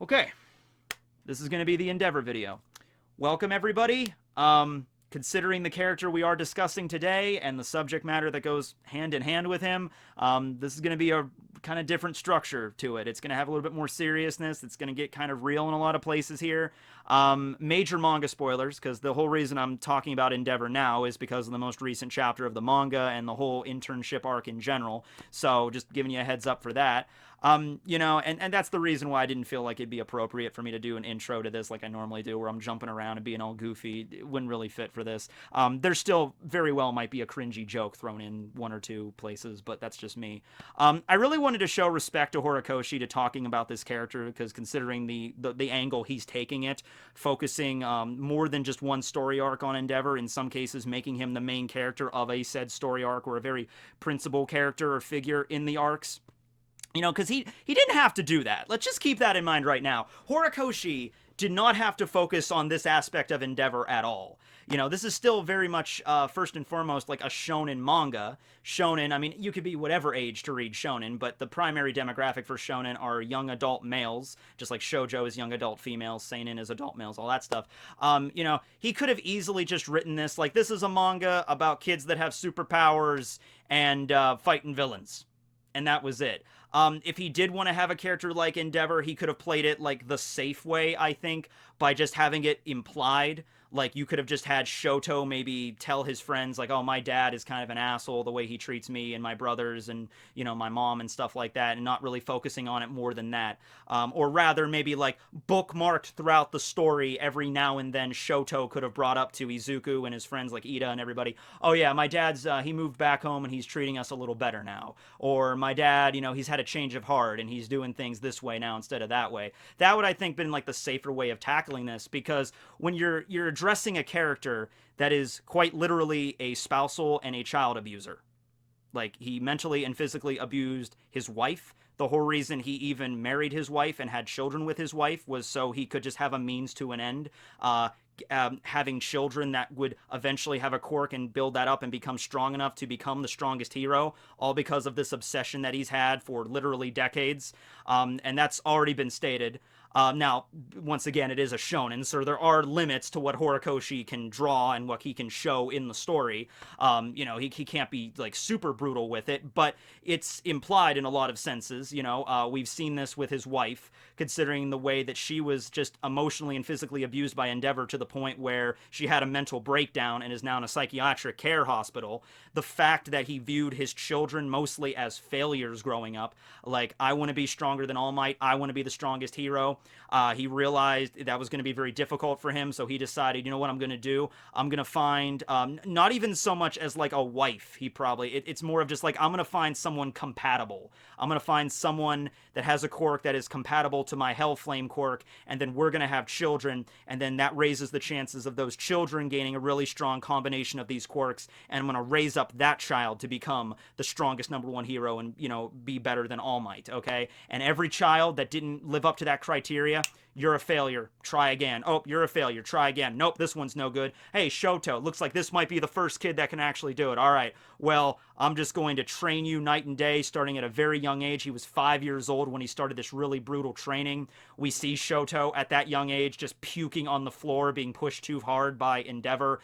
Okay, this is going to be the Endeavor video. Welcome, everybody. Considering the character we are discussing today and the subject matter that goes hand in hand with him, this is going to be a kind of different structure to it. It's going to have a little bit more seriousness. It's going to get kind of real in a lot of places here. Major manga spoilers, because the whole reason I'm talking about Endeavor now is because of the most recent chapter of the manga and the whole internship arc in general. So just giving you a heads up for that. And that's the reason why I didn't feel like it'd be appropriate for me to do an intro to this like I normally do, where I'm jumping around and being all goofy. It wouldn't really fit for this. There still very well might be a cringy joke thrown in one or two places, but that's just me. I really wanted to show respect to Horikoshi to talking about this character, because considering the angle he's taking it, focusing more than just one story arc on Endeavor, in some cases making him the main character of a said story arc or a very principal character or figure in the arcs. Because he didn't have to do that. Let's just keep that in mind right now. Horikoshi did not have to focus on this aspect of Endeavor at all. This is still very much, first and foremost, like a shonen manga. Shonen, I mean, you could be whatever age to read shonen, but the primary demographic for shonen are young adult males, just like shoujo is young adult females, seinen is adult males, all that stuff. He could have easily just written this, like, this is a manga about kids that have superpowers and fighting villains. And that was it. If he did want to have a character like Endeavor, he could have played it like the safe way, I think, by just having it implied. Like, you could have just had Shoto maybe tell his friends, like, oh, my dad is kind of an asshole the way he treats me and my brothers and, my mom and stuff like that, and not really focusing on it more than that. Or rather, maybe, like, bookmarked throughout the story every now and then Shoto could have brought up to Izuku and his friends, like Ida and everybody, oh, yeah, my dad's, he moved back home and he's treating us a little better now. Or my dad, he's had a change of heart and he's doing things this way now instead of that way. That would, I think, been, like, the safer way of tackling this, because when you're addressing a character that is quite literally a spousal and a child abuser. Like, he mentally and physically abused his wife. The whole reason he even married his wife and had children with his wife was so he could just have a means to an end. Having children that would eventually have a quirk and build that up and become strong enough to become the strongest hero, all because of this obsession that he's had for literally decades. And that's already been stated. Now, once again, it is a shonen, so there are limits to what Horikoshi can draw and what he can show in the story. He can't be, like, super brutal with it, but it's implied in a lot of senses. We've seen this with his wife, considering the way that she was just emotionally and physically abused by Endeavor to the point where she had a mental breakdown and is now in a psychiatric care hospital. The fact that he viewed his children mostly as failures growing up, like, I want to be stronger than All Might, I want to be the strongest hero. He realized that was going to be very difficult for him, so he decided, you know what I'm going to do? I'm going to find, not even so much as, like, a wife, it's more of just, like, I'm going to find someone compatible. I'm going to find someone that has a quirk that is compatible to my Hellflame quirk, and then we're going to have children, and then that raises the chances of those children gaining a really strong combination of these quirks, and I'm going to raise up that child to become the strongest number one hero and, be better than All Might, okay? And every child that didn't live up to that criteria, you're a failure, try again. Oh, you're a failure, try again. Nope, this one's no good. Hey, Shoto, looks like this might be the first kid that can actually do it. All right, well, I'm just going to train you night and day, starting at a very young age. He was 5 years old when he started this really brutal training. We see Shoto at that young age just puking on the floor, being pushed too hard by Endeavor.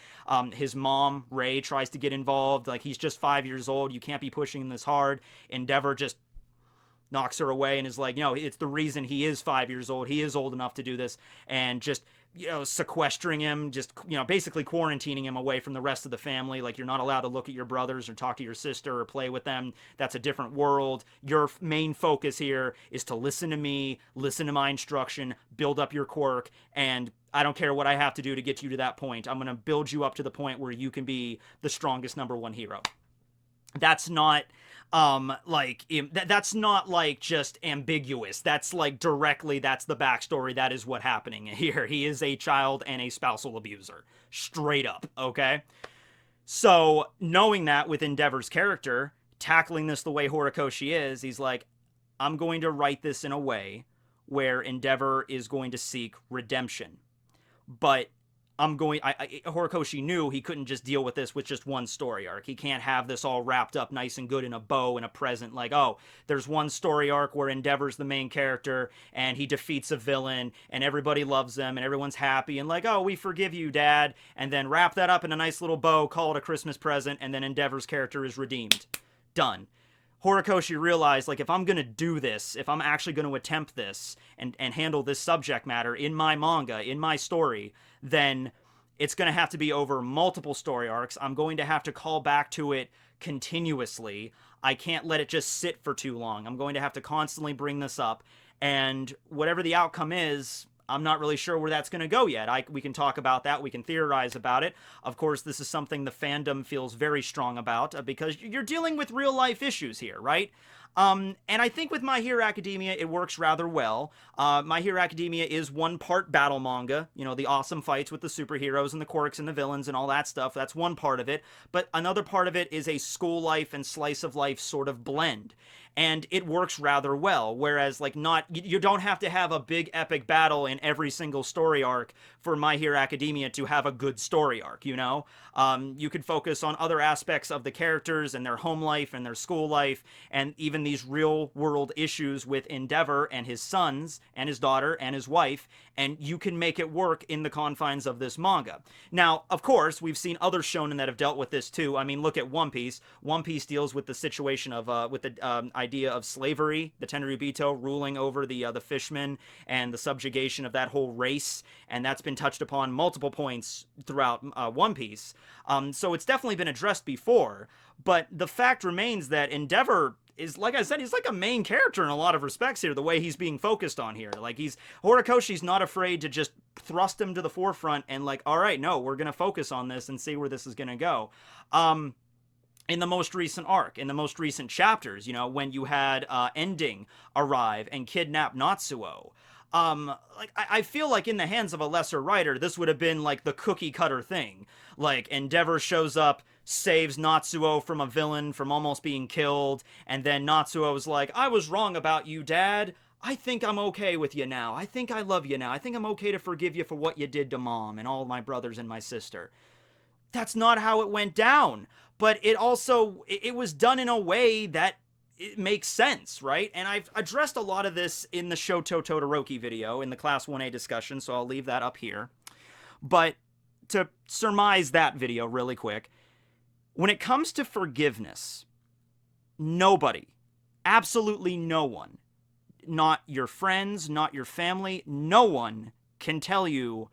His mom, Ray, tries to get involved. Like, he's just 5 years old. You can't be pushing him this hard. Endeavor just knocks her away and is like, it's the reason he is 5 years old. He is old enough to do this, and just, sequestering him, just, basically quarantining him away from the rest of the family. Like, you're not allowed to look at your brothers or talk to your sister or play with them. That's a different world. Your main focus here is to listen to me, listen to my instruction, build up your quirk, and I don't care what I have to do to get you to that point. I'm going to build you up to the point where you can be the strongest number one hero. That's not that's not like just ambiguous. That's like directly, that's the backstory. That is what happening here. He is a child and a spousal abuser, straight up. Okay, so knowing that with Endeavor's character, tackling this the way Horikoshi is, he's like, I'm going to write this in a way where Endeavor is going to seek redemption, but Horikoshi knew he couldn't just deal with this with just one story arc. He can't have this all wrapped up nice and good in a bow and a present. Like, oh, there's one story arc where Endeavor's the main character and he defeats a villain and everybody loves him and everyone's happy and like, oh, we forgive you, Dad. And then wrap that up in a nice little bow, call it a Christmas present, and then Endeavor's character is redeemed. Done. Horikoshi realized, like, if I'm going to do this, if I'm actually going to attempt this and handle this subject matter in my manga, in my story, then it's going to have to be over multiple story arcs. I'm going to have to call back to it continuously. I can't let it just sit for too long. I'm going to have to constantly bring this up. And whatever the outcome is, I'm not really sure where that's going to go yet. We can talk about that. We can theorize about it. Of course, this is something the fandom feels very strong about because you're dealing with real life issues here, right? And I think with My Hero Academia, it works rather well. My Hero Academia is one part battle manga, you know, the awesome fights with the superheroes and the quirks and the villains and all that stuff. That's one part of it. But another part of it is a school life and slice of life sort of blend. And it works rather well, whereas, like, you don't have to have a big epic battle in every single story arc for My Hero Academia to have a good story arc, you know? You could focus on other aspects of the characters and their home life and their school life, and even these real-world issues with Endeavor and his sons and his daughter and his wife, and you can make it work in the confines of this manga. Now, of course, we've seen other shonen that have dealt with this too. I mean, look at One Piece. One Piece deals with the situation of, with the idea of slavery, the Tenryubito ruling over the fishmen and the subjugation of that whole race, and that's been touched upon multiple points throughout One Piece. So it's definitely been addressed before, but the fact remains that Endeavor is, like I said, he's like a main character in a lot of respects here, the way he's being focused on here. Like, Horikoshi's not afraid to just thrust him to the forefront and like, all right, no, we're going to focus on this and see where this is going to go. In the most recent arc, in the most recent chapters, you know, when you had Ending arrive and kidnap Natsuo, like, I feel like in the hands of a lesser writer, this would have been like the cookie cutter thing. Like, Endeavor shows up, saves Natsuo from a villain, from almost being killed, and then Natsuo's like, I was wrong about you, Dad. I think I'm okay with you now. I think I love you now. I think I'm okay to forgive you for what you did to Mom and all my brothers and my sister. That's not how it went down. But it was done in a way that it makes sense, right? And I've addressed a lot of this in the Shoto Todoroki video, in the Class 1A discussion, so I'll leave that up here. But to surmise that video really quick, when it comes to forgiveness, nobody, absolutely no one, not your friends, not your family, no one can tell you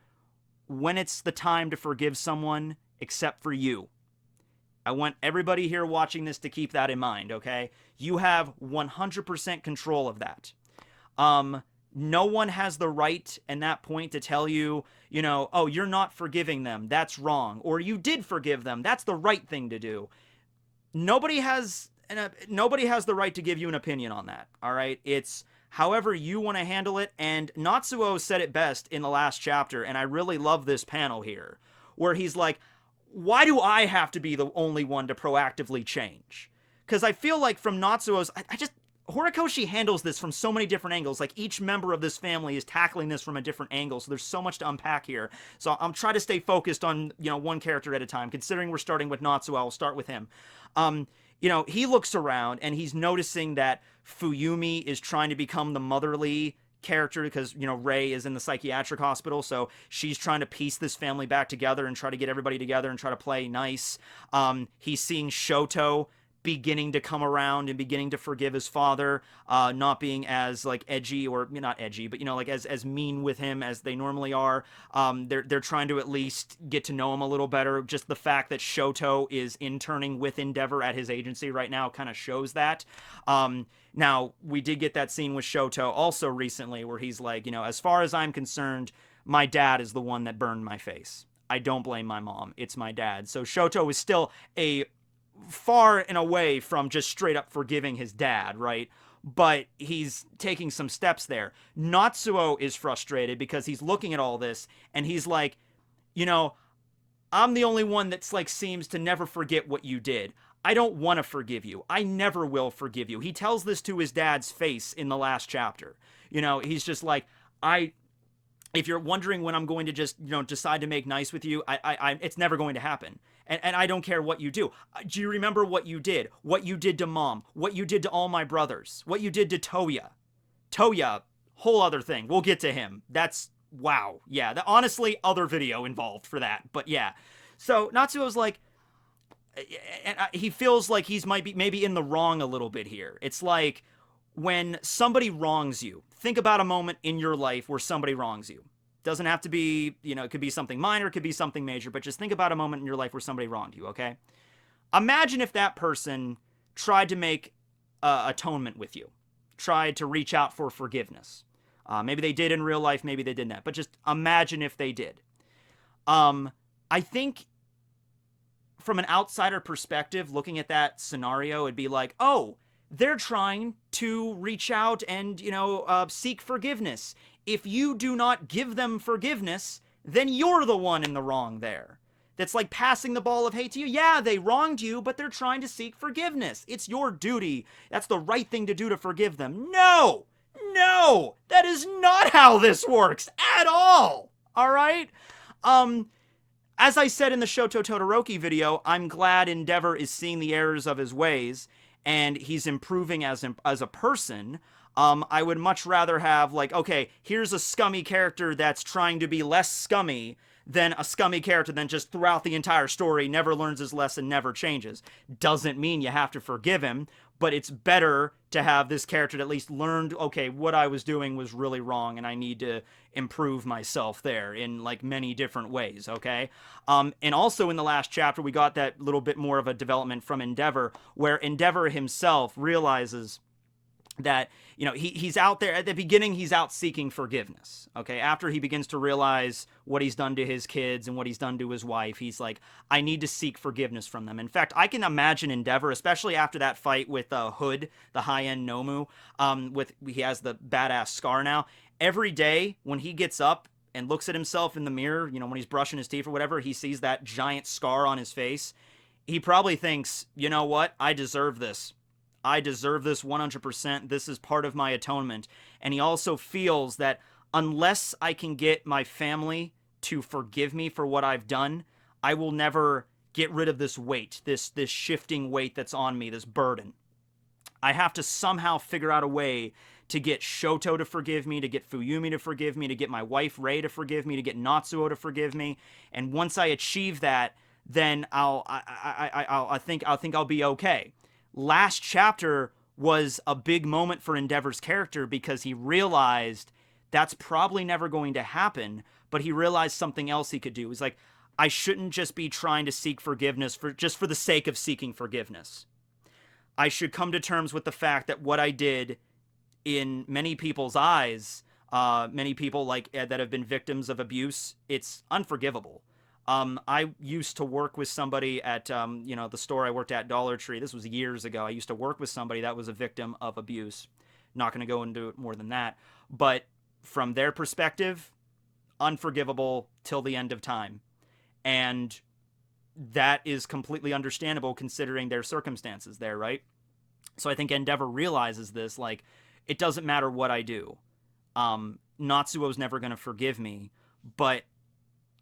when it's the time to forgive someone except for you. I want everybody here watching this to keep that in mind, okay? You have 100% control of that. No one has the right in that point to tell you, you know, oh, you're not forgiving them, that's wrong. Or you did forgive them, that's the right thing to do. Nobody has the right to give you an opinion on that, all right? It's however you want to handle it, and Natsuo said it best in the last chapter, and I really love this panel here, where he's like, why do I have to be the only one to proactively change? Because I feel like from Natsuo's, Horikoshi handles this from so many different angles. Like, each member of this family is tackling this from a different angle, so there's so much to unpack here. So I'm trying to stay focused on, you know, one character at a time. Considering we're starting with Natsuo, I'll start with him. You know, he looks around and he's noticing that Fuyumi is trying to become the motherly character because, you know, Rei is in the psychiatric hospital, so she's trying to piece this family back together and try to get everybody together and try to play nice. He's seeing Shoto beginning to come around and beginning to forgive his father, not being as like edgy, or not edgy, but, you know, like as mean with him as they normally are. They're trying to at least get to know him a little better. Just the fact that Shoto is interning with Endeavor at his agency right now kind of shows that. Now, we did get that scene with Shoto also recently where he's like, you know, as far as I'm concerned, my dad is the one that burned my face. I don't blame my mom. It's my dad. So Shoto is still a far and away from just straight up forgiving his dad, right? But he's taking some steps there. Natsuo is frustrated because he's looking at all this and he's like, you know, I'm the only one that's like seems to never forget what you did. I don't want to forgive you. I never will forgive you. He tells this to his dad's face in the last chapter. You know, he's just like, I if you're wondering when I'm going to just, decide to make nice with you, it's never going to happen. And I don't care what you do. Do you remember what you did? What you did to Mom? What you did to all my brothers? What you did to Toya? Toya, whole other thing. We'll get to him. That's, wow. Yeah, honestly, other video involved for that. But yeah. So Natsuo's like, and he feels like he's might be maybe in the wrong a little bit here. It's like when somebody wrongs you, think about a moment in your life where somebody wrongs you. Doesn't have to be, it could be something minor, it could be something major, but just think about a moment in your life where somebody wronged you, okay? Imagine if that person tried to make atonement with you, tried to reach out for forgiveness. Maybe they did in real life, maybe they didn't, but just imagine if they did. I think from an outsider perspective, looking at that scenario, it'd be like, oh, they're trying to reach out and, seek forgiveness. If you do not give them forgiveness, then you're the one in the wrong there. That's like passing the ball of hate to you. Yeah, they wronged you, but they're trying to seek forgiveness. It's your duty. That's the right thing to do to forgive them. No, that is not how this works at all. All right? As I said in the Shoto Todoroki video, I'm glad Endeavor is seeing the errors of his ways and he's improving as a person. I would much rather have, like, okay, here's a scummy character that's trying to be less scummy than a scummy character that just throughout the entire story never learns his lesson, never changes. Doesn't mean you have to forgive him, but it's better to have this character that at least learned, okay, what I was doing was really wrong and I need to improve myself there in like many different ways, okay? And also in the last chapter, we got that little bit more of a development from Endeavor, where Endeavor himself realizes that, he's out there at the beginning, he's out seeking forgiveness, okay? After he begins to realize what he's done to his kids and what he's done to his wife, he's like, I need to seek forgiveness from them. In fact, I can imagine Endeavor, especially after that fight with Hood, the high-end Nomu, he has the badass scar now. Every day when he gets up and looks at himself in the mirror, when he's brushing his teeth or whatever, he sees that giant scar on his face. He probably thinks, you know what? I deserve this. I deserve this 100%. This is part of my atonement. And he also feels that unless I can get my family to forgive me for what I've done, I will never get rid of this weight, this shifting weight that's on me, this burden. I have to somehow figure out a way to get Shoto to forgive me, to get Fuyumi to forgive me, to get my wife Rei to forgive me, to get Natsuo to forgive me. And once I achieve that, then I think I'll be okay. Last chapter was a big moment for Endeavor's character because he realized that's probably never going to happen, but he realized something else he could do. He's like, I shouldn't just be trying to seek forgiveness for the sake of seeking forgiveness. I should come to terms with the fact that what I did, in many people's eyes, many people like that have been victims of abuse, it's unforgivable. I used to work with somebody at, the store I worked at, Dollar Tree. This was years ago. I used to work with somebody that was a victim of abuse. Not going to go into it more than that. But from their perspective, unforgivable till the end of time. And that is completely understandable considering their circumstances there, right? So I think Endeavor realizes this, like, it doesn't matter what I do. Natsuo's never going to forgive me, but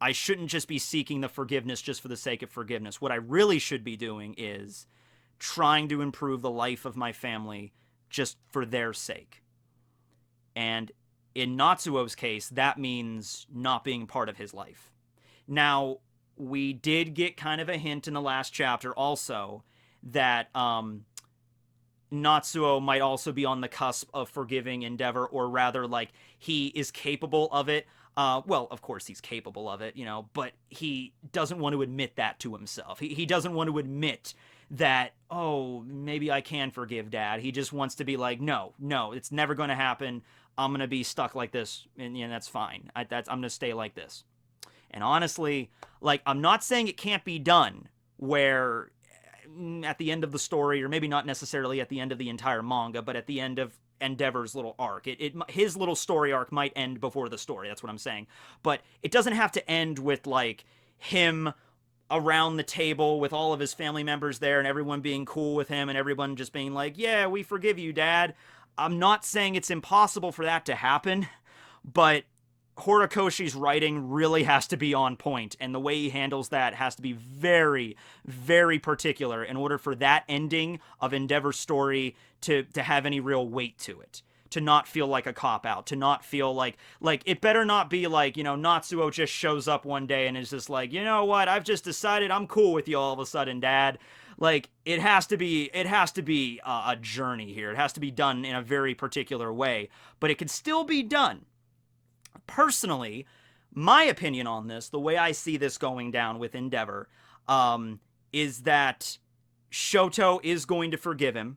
I shouldn't just be seeking the forgiveness just for the sake of forgiveness. What I really should be doing is trying to improve the life of my family just for their sake. And in Natsuo's case, that means not being part of his life. Now, we did get kind of a hint in the last chapter also that Natsuo might also be on the cusp of forgiving Endeavor, or rather, like, he is capable of it. Well, of course he's capable of it, but he doesn't want to admit that to himself. He doesn't want to admit that, oh, maybe I can forgive Dad. He just wants to be like, no, it's never going to happen. I'm going to be stuck like this, and that's fine. I'm going to stay like this. And honestly, like, I'm not saying it can't be done where at the end of the story, or maybe not necessarily at the end of the entire manga, but at the end of Endeavor's little arc. His little story arc might end before the story, that's what I'm saying. But it doesn't have to end with, like, him around the table with all of his family members there and everyone being cool with him and everyone just being like, yeah, we forgive you, Dad. I'm not saying it's impossible for that to happen, but Horikoshi's writing really has to be on point, and the way he handles that has to be very, very particular in order for that ending of Endeavor's story to have any real weight to it. To not feel like a cop out, to not feel like it better not be like, Natsuo just shows up one day and is just like, you know what, I've just decided I'm cool with you all of a sudden, Dad. Like, it has to be a journey here. It has to be done in a very particular way, but it can still be done. Personally, my opinion on this, the way I see this going down with Endeavor, is that Shoto is going to forgive him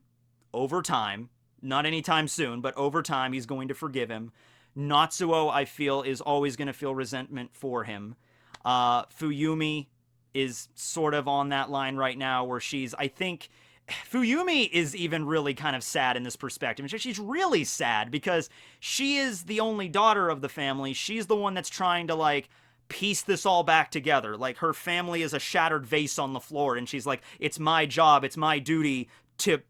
over time. Not anytime soon, but over time he's going to forgive him. Natsuo, I feel, is always going to feel resentment for him. Fuyumi is sort of on that line right now where I think Fuyumi is even really kind of sad in this perspective. And she's really sad because she is the only daughter of the family. She's the one that's trying to, like, piece this all back together. Like, her family is a shattered vase on the floor, and she's like, it's my job, it's my duty to,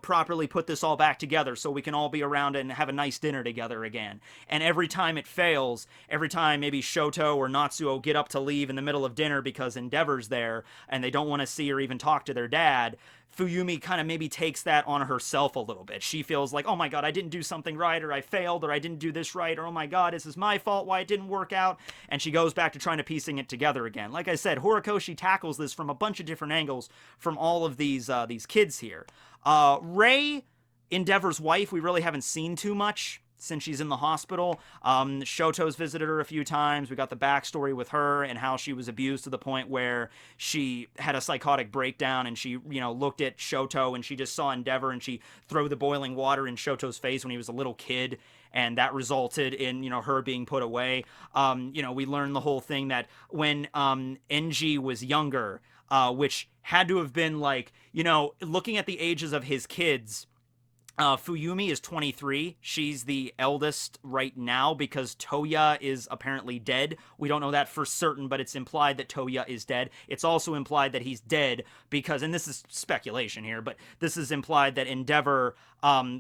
properly put this all back together so we can all be around and have a nice dinner together again. And every time it fails, every time maybe Shoto or Natsuo get up to leave in the middle of dinner because Endeavor's there and they don't want to see or even talk to their dad, Fuyumi kind of maybe takes that on herself a little bit. She feels like, oh my god, I didn't do something right, or I failed, or I didn't do this right, or oh my god, this is my fault why it didn't work out. And she goes back to trying to piecing it together again. Like I said, Horikoshi tackles this from a bunch of different angles from all of these kids here. Rei, Endeavor's wife, we really haven't seen too much since she's in the hospital. Shoto's visited her a few times. We got the backstory with her and how she was abused to the point where she had a psychotic breakdown and she, looked at Shoto and she just saw Endeavor and she threw the boiling water in Shoto's face when he was a little kid. And that resulted in, her being put away. We learned the whole thing that when Enji was younger, which had to have been like, looking at the ages of his kids, Fuyumi is 23. She's the eldest right now because Toya is apparently dead. We don't know that for certain, but it's implied that Toya is dead. It's also implied that he's dead because, and this is speculation here, but this is implied that Endeavor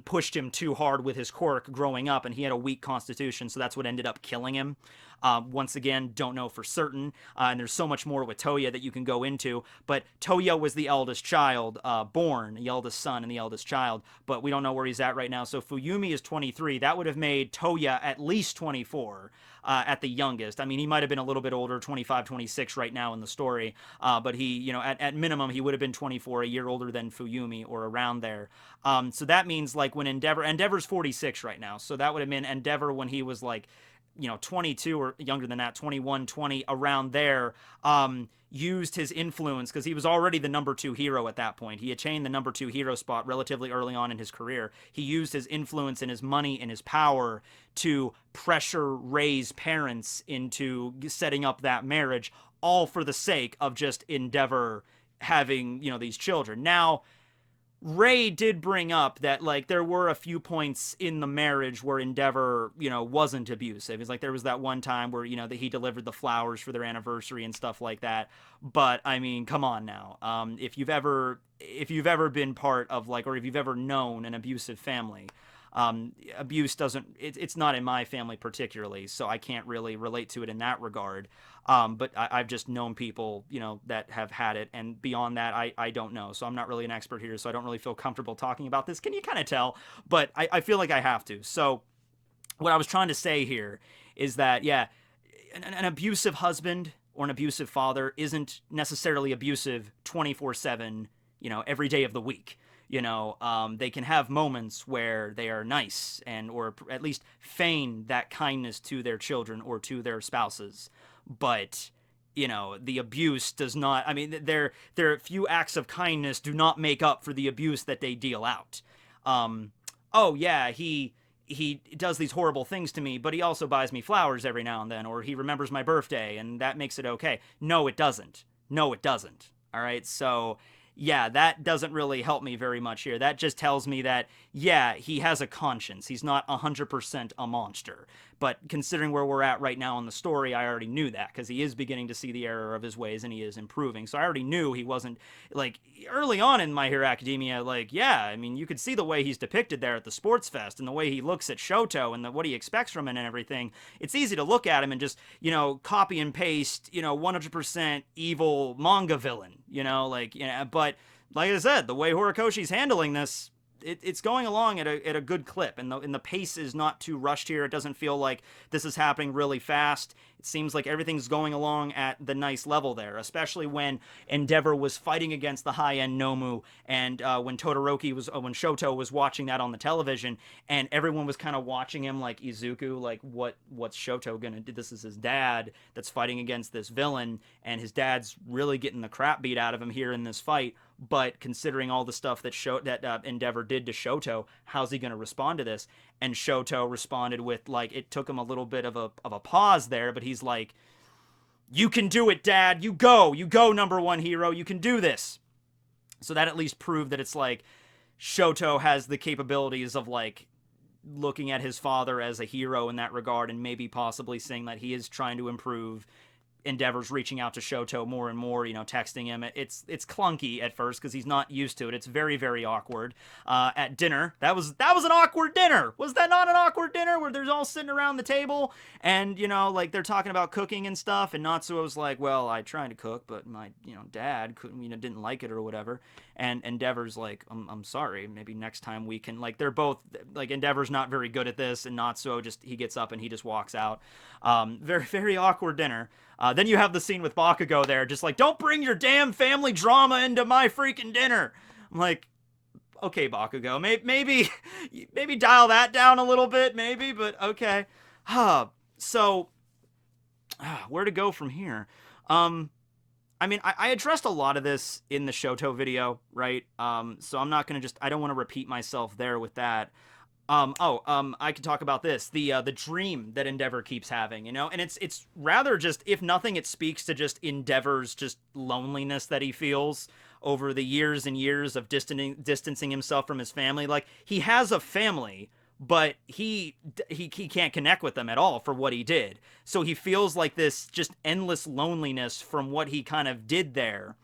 pushed him too hard with his quirk growing up, and he had a weak constitution, so that's what ended up killing him. Once again, don't know for certain, and there's so much more with Toya that you can go into, but Toya was the eldest child born, the eldest son and the eldest child, but we don't know where he's at right now. So Fuyumi is 23. That would have made Toya at least 24 at the youngest. I mean, he might have been a little bit older, 25, 26 right now in the story, but he, at minimum, he would have been 24, a year older than Fuyumi or around there. So that means, like, when Endeavor's 46 right now, so that would have been Endeavor when he was, like, 22 or younger than that, 21, 20, around there, used his influence because he was already the number 2 hero at that point. He attained the number 2 hero spot relatively early on in his career. He used his influence and his money and his power to pressure Rei's parents into setting up that marriage, all for the sake of just Endeavor having, these children. Now, Rei did bring up that, like, there were a few points in the marriage where Endeavor, wasn't abusive. It's like there was that one time where, that he delivered the flowers for their anniversary and stuff like that. But, I mean, come on now. If you've ever been part of, like, or if you've ever known an abusive family, abuse it's not in my family particularly, so I can't really relate to it in that regard. But I've just known people, that have had it, and beyond that, I don't know. So I'm not really an expert here, so I don't really feel comfortable talking about this. Can you kind of tell? But I feel like I have to. So what I was trying to say here is that, yeah, an abusive husband or an abusive father isn't necessarily abusive 24/7, every day of the week. They can have moments where they are nice or at least feign that kindness to their children or to their spouses. But, the abuse does not, I mean, their few acts of kindness do not make up for the abuse that they deal out. Oh yeah, he does these horrible things to me, but he also buys me flowers every now and then, or he remembers my birthday, and that makes it okay. No, it doesn't. No, it doesn't. All right, so yeah, that doesn't really help me very much here. That just tells me that, yeah, he has a conscience. He's not 100% a monster. But considering where we're at right now in the story, I already knew that because he is beginning to see the error of his ways and he is improving. So I already knew he wasn't, like, early on in My Hero Academia, like, yeah, I mean, you could see the way he's depicted there at the sports fest and the way he looks at Shoto and what he expects from him and everything. It's easy to look at him and just, copy and paste, 100% evil manga villain, like, but like I said, the way Horikoshi's handling this, it's going along at a good clip, and the pace is not too rushed here. It doesn't feel like this is happening really fast. It seems like everything's going along at the nice level there, especially when Endeavor was fighting against the high-end Nomu, and when when Shoto was watching that on the television, and everyone was kind of watching him like Izuku, like what's Shoto gonna do? This is his dad that's fighting against this villain, and his dad's really getting the crap beat out of him here in this fight. But considering all the stuff that Endeavor did to Shoto, how's he going to respond to this? And Shoto responded with, like, it took him a little bit of a pause there, but he's like, "You can do it, Dad. You go, number one hero. You can do this." So that at least proved that it's like Shoto has the capabilities of, like, looking at his father as a hero in that regard, and maybe possibly saying that he is trying to improve. Endeavor's reaching out to Shoto more and more, texting him. It's clunky at first because he's not used to it. It's very, very awkward. At dinner, that was an awkward dinner. Was that not an awkward dinner where they're all sitting around the table and, like they're talking about cooking and stuff, and Natsuo's like, well, I tried to cook, but my, dad couldn't, didn't like it or whatever. And Endeavor's like, I'm sorry, maybe next time we can, like, they're both, like, Endeavor's not very good at this, and Natsuo he gets up and he just walks out. Very, very awkward dinner. Then you have the scene with Bakugo there, just like, don't bring your damn family drama into my freaking dinner. I'm like, okay, Bakugo, maybe dial that down a little bit, maybe, but okay. So, where to go from here? I mean, I addressed a lot of this in the Shoto video, right? So I'm not gonna I don't want to repeat myself there with that. I can talk about this, the dream that Endeavor keeps having, and it's rather just, if nothing, it speaks to just Endeavor's just loneliness that he feels over the years and years of distancing himself from his family. Like, he has a family, but he can't connect with them at all for what he did. So he feels like this just endless loneliness from what he kind of did there.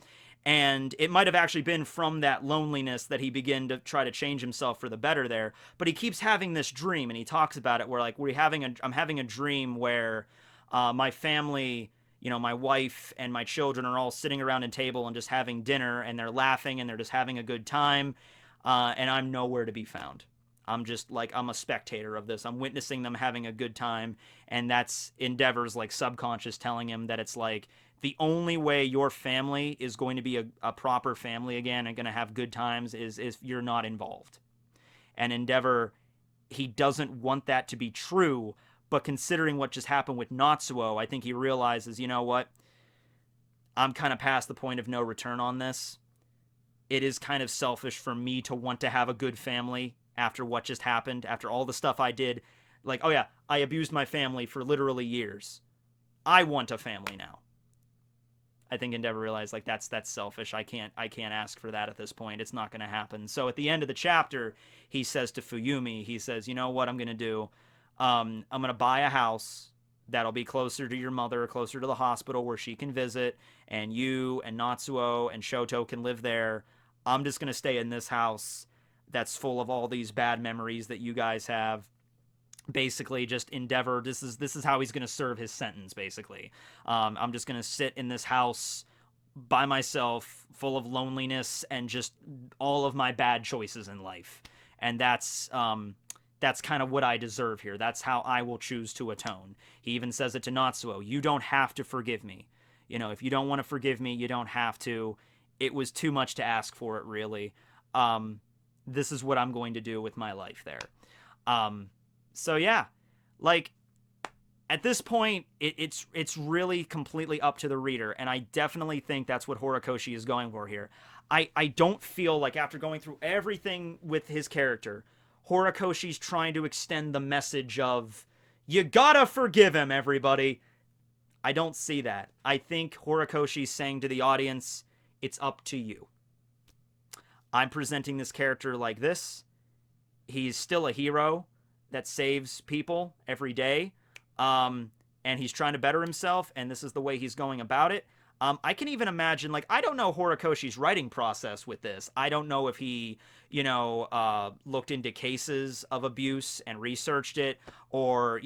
And it might have actually been from that loneliness that he began to try to change himself for the better there. But he keeps having this dream, and he talks about it where, like, I'm having a dream where my family, my wife and my children are all sitting around a table and just having dinner, and they're laughing and they're just having a good time, and I'm nowhere to be found. I'm just like, I'm a spectator of this. I'm witnessing them having a good time, and that's Endeavor's, like, subconscious telling him that it's like, the only way your family is going to be a proper family again and going to have good times is if you're not involved. And Endeavor, he doesn't want that to be true, but considering what just happened with Natsuo, I think he realizes, you know what? I'm kind of past the point of no return on this. It is kind of selfish for me to want to have a good family after what just happened, after all the stuff I did. Like, oh yeah, I abused my family for literally years. I want a family now. I think Endeavor realized, like, that's selfish. I can't ask for that at this point. It's not going to happen. So at the end of the chapter, he says to Fuyumi, he says, you know what I'm going to do? I'm going to buy a house that'll be closer to your mother, closer to the hospital where she can visit, and you and Natsuo and Shoto can live there. I'm just going to stay in this house that's full of all these bad memories that you guys have. Basically, just Endeavor, this is how he's going to serve his sentence, basically. I'm just going to sit in this house by myself, full of loneliness and just all of my bad choices in life. And that's kind of what I deserve here. That's how I will choose to atone. He even says it to Natsuo, you don't have to forgive me. If you don't want to forgive me, you don't have to. It was too much to ask for it, really. This is what I'm going to do with my life there. So yeah, like, at this point, it's really completely up to the reader, and I definitely think that's what Horikoshi is going for here. I don't feel like, after going through everything with his character, Horikoshi's trying to extend the message of, you gotta forgive him, everybody. I don't see that. I think Horikoshi's saying to the audience, it's up to you. I'm presenting this character like this. He's still a hero that saves people every day. And he's trying to better himself, and this is the way he's going about it. I can even imagine, like, I don't know Horikoshi's writing process with this. I don't know if he, looked into cases of abuse and researched it, or,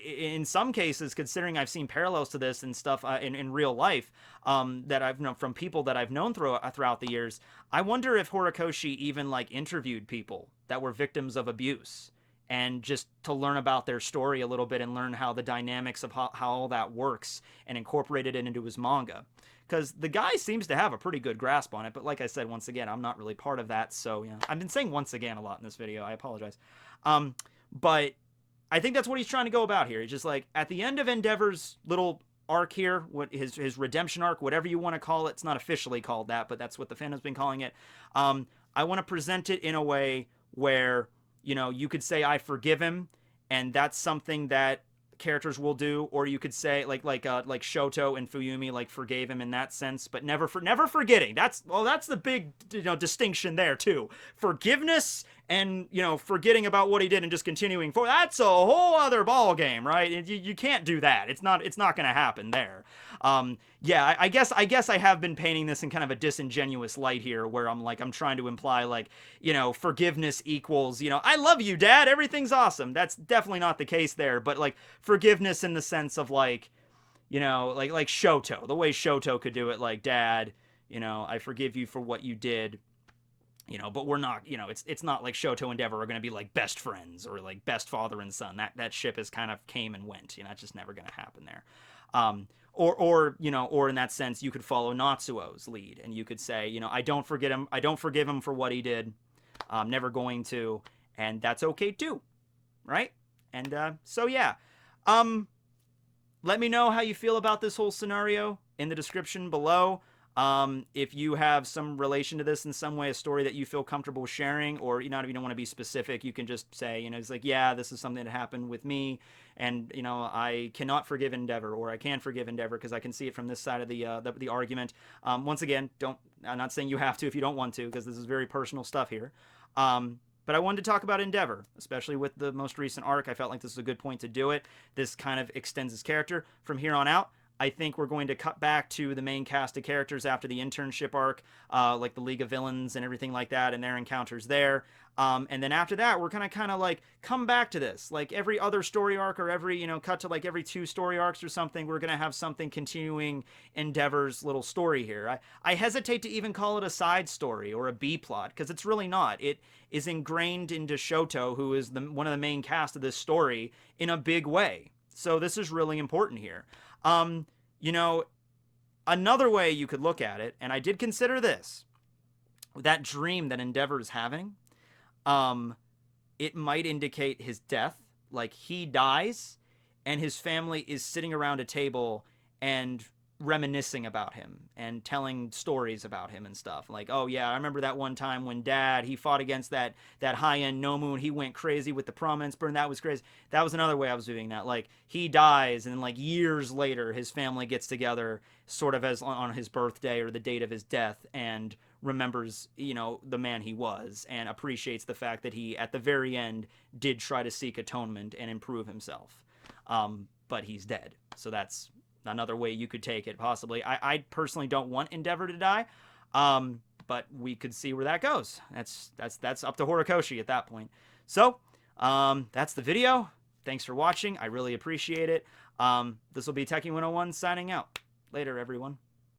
in some cases, considering I've seen parallels to this and stuff in real life that I've known from people that I've known throughout the years, I wonder if Horikoshi even, like, interviewed people that were victims of abuse, and just to learn about their story a little bit and learn how the dynamics of how all that works and incorporated it into his manga. Because the guy seems to have a pretty good grasp on it, but like I said, once again, I'm not really part of that, so yeah. I've been saying once again a lot in this video, I apologize. But I think that's what he's trying to go about here. He's just like, at the end of Endeavor's little arc here, what his redemption arc, whatever you want to call it, it's not officially called that, but that's what the fan has been calling it. I want to present it in a way where, you could say I forgive him, and that's something that characters will do, or you could say like Shoto and Fuyumi like forgave him in that sense, but never forgetting. That's the big distinction there too. Forgiveness and forgetting about what he did and just continuing forward. That's a whole other ball game, right? You can't do that. It's not going to happen there. Yeah, I guess I have been painting this in kind of a disingenuous light here, where I'm trying to imply like, forgiveness equals, I love you, Dad, everything's awesome. That's definitely not the case there, but like forgiveness in the sense of like, like Shoto, the way Shoto could do it, like, Dad, I forgive you for what you did. But we're not, it's not like Shoto and Endeavor are going to be like best friends or like best father and son. That ship is kind of came and went. It's just never going to happen there. Or in that sense, you could follow Natsuo's lead, and you could say, I don't forgive him for what he did. I'm never going to, and that's okay too, right? And so yeah, let me know how you feel about this whole scenario in the description below. If you have some relation to this in some way, a story that you feel comfortable sharing, or if you don't want to be specific, you can just say, it's like, yeah, this is something that happened with me, and I cannot forgive Endeavor, or I can forgive Endeavor because I can see it from this side of the argument. Once again, I'm not saying you have to if you don't want to, because this is very personal stuff here. But I wanted to talk about Endeavor, especially with the most recent arc. I felt like this was a good point to do it. This kind of extends his character from here on out. I think we're going to cut back to the main cast of characters after the internship arc, like the League of Villains and everything like that, and their encounters there. And then after that, we're going to kind of like come back to this. Like every other story arc, or every, cut to like every 2 story arcs or something, we're going to have something continuing Endeavor's little story here. I hesitate to even call it a side story or a B plot, because it's really not. It is ingrained into Shoto, who is one of the main cast of this story, in a big way. So this is really important here. Another way you could look at it, and I did consider this, that dream that Endeavor is having, it might indicate his death. Like, he dies, and his family is sitting around a table and reminiscing about him and telling stories about him and stuff. Like, oh yeah, I remember that one time when Dad, he fought against that high-end Nomu, and he went crazy with the prominence burn. That was crazy. That was another way I was doing that. Like, he dies, and then like years later, his family gets together, sort of as on his birthday or the date of his death, and remembers, the man he was, and appreciates the fact that he, at the very end, did try to seek atonement and improve himself. But he's dead. So that's another way you could take it, possibly. I personally don't want Endeavor to die, but we could see where that goes. That's up to Horikoshi at that point. So that's the video. Thanks for watching. I really appreciate it. This will be Tekking101 signing out. Later, everyone.